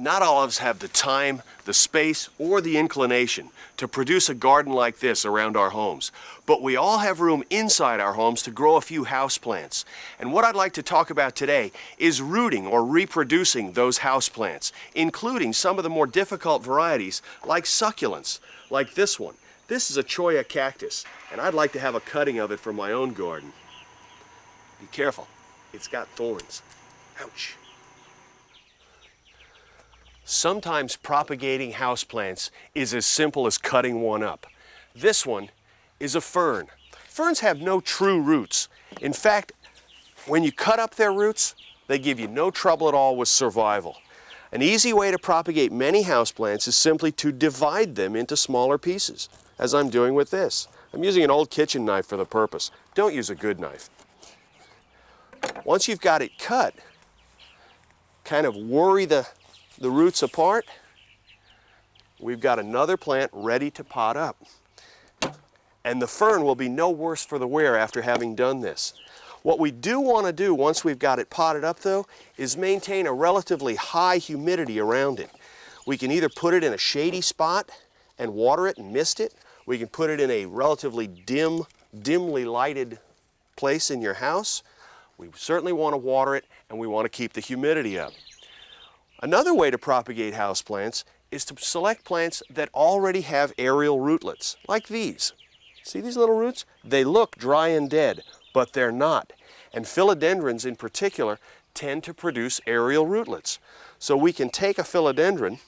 Not all of us have the time, the space, or the inclination to produce a garden like this around our homes. But we all have room inside our homes to grow a few houseplants. And what I'd like to talk about today is rooting or reproducing those houseplants, including some of the more difficult varieties like succulents, like this one. This is a cholla cactus, and I'd like to have a cutting of it for my own garden. Be careful, it's got thorns. Ouch. Sometimes propagating houseplants is as simple as cutting one up. This one is a fern. Ferns have no true roots. In fact, when you cut up their roots, they give you no trouble at all with survival. An easy way to propagate many houseplants is simply to divide them into smaller pieces, as I'm doing with this. I'm using an old kitchen knife for the purpose. Don't use a good knife. Once you've got it cut, kind of worry the roots apart, we've got another plant ready to pot up. And the fern will be no worse for the wear after having done this. What we do want to do once we've got it potted up though, is maintain a relatively high humidity around it. We can either put it in a shady spot and water it and mist it. We can put it in a relatively dimly lighted place in your house. We certainly want to water it and we want to keep the humidity up. Another way to propagate houseplants is to select plants that already have aerial rootlets, like these. See these little roots? They look dry and dead, but they're not. And philodendrons in particular tend to produce aerial rootlets. So we can take a philodendron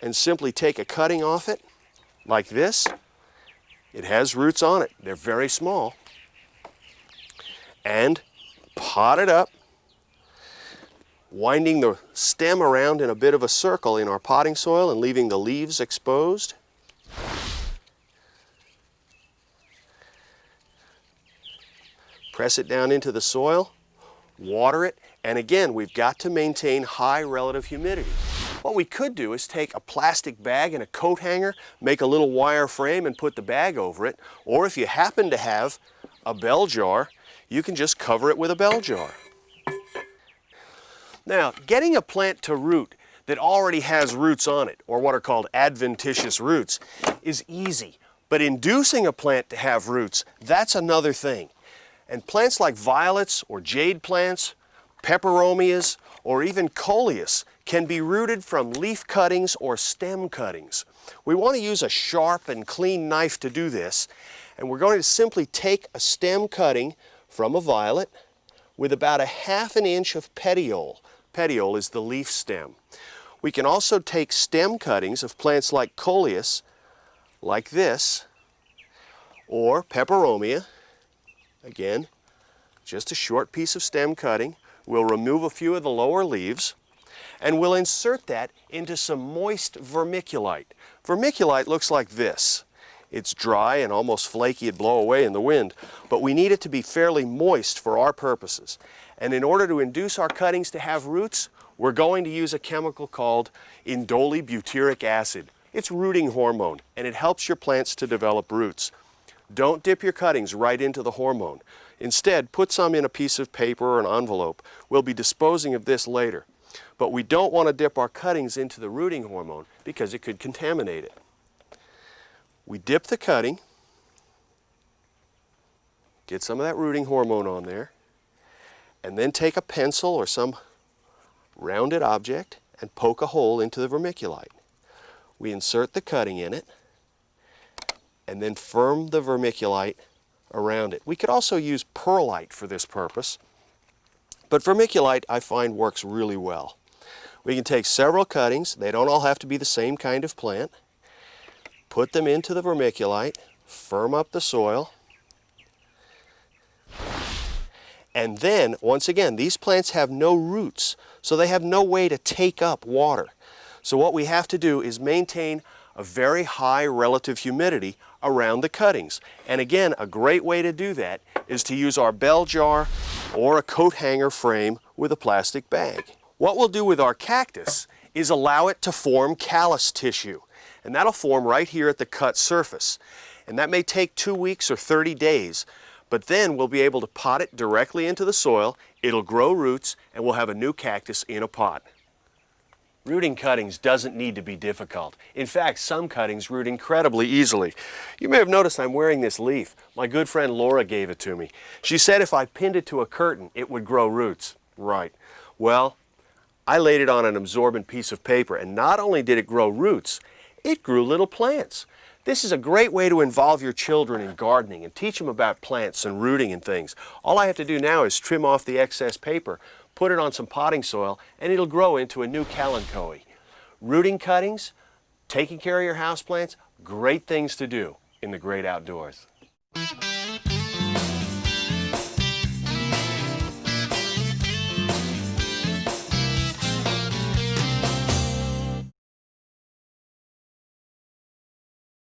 and simply take a cutting off it, like this. It has roots on it. They're very small. And pot it up, winding the stem around in a bit of a circle in our potting soil and leaving the leaves exposed. Press it down into the soil, water it, and again, we've got to maintain high relative humidity. What we could do is take a plastic bag and a coat hanger, make a little wire frame and put the bag over it, or if you happen to have a bell jar, you can just cover it with a bell jar. Now, getting a plant to root that already has roots on it, or what are called adventitious roots, is easy. But inducing a plant to have roots, that's another thing. And plants like violets or jade plants, peperomias, or even coleus can be rooted from leaf cuttings or stem cuttings. We want to use a sharp and clean knife to do this, and we're going to simply take a stem cutting from a violet with about 1/2 inch of petiole. Petiole is the leaf stem. We can also take stem cuttings of plants like coleus, like this, or peperomia. Again, just a short piece of stem cutting. We'll remove a few of the lower leaves, and we'll insert that into some moist vermiculite. Vermiculite looks like this. It's dry and almost flaky, it'd blow away in the wind, but we need it to be fairly moist for our purposes. And in order to induce our cuttings to have roots, we're going to use a chemical called indole butyric acid. It's rooting hormone, and it helps your plants to develop roots. Don't dip your cuttings right into the hormone. Instead, put some in a piece of paper or an envelope. We'll be disposing of this later. But we don't want to dip our cuttings into the rooting hormone because it could contaminate it. We dip the cutting, get some of that rooting hormone on there, and then take a pencil or some rounded object and poke a hole into the vermiculite. We insert the cutting in it and then firm the vermiculite around it. We could also use perlite for this purpose, but vermiculite I find works really well. We can take several cuttings, they don't all have to be the same kind of plant, put them into the vermiculite, firm up the soil, and then, once again, these plants have no roots, so they have no way to take up water. So what we have to do is maintain a very high relative humidity around the cuttings. And again, a great way to do that is to use our bell jar or a coat hanger frame with a plastic bag. What we'll do with our cactus is allow it to form callus tissue. And that'll form right here at the cut surface. And that may take 2 weeks or 30 days. But then we'll be able to pot it directly into the soil, it'll grow roots, and we'll have a new cactus in a pot. Rooting cuttings doesn't need to be difficult. In fact, some cuttings root incredibly easily. You may have noticed I'm wearing this leaf. My good friend Laura gave it to me. She said if I pinned it to a curtain, it would grow roots. Right. Well, I laid it on an absorbent piece of paper, and not only did it grow roots, it grew little plants. This is a great way to involve your children in gardening and teach them about plants and rooting and things. All I have to do now is trim off the excess paper, put it on some potting soil, and it'll grow into a new kalanchoe. Rooting cuttings, taking care of your houseplants, great things to do in the great outdoors.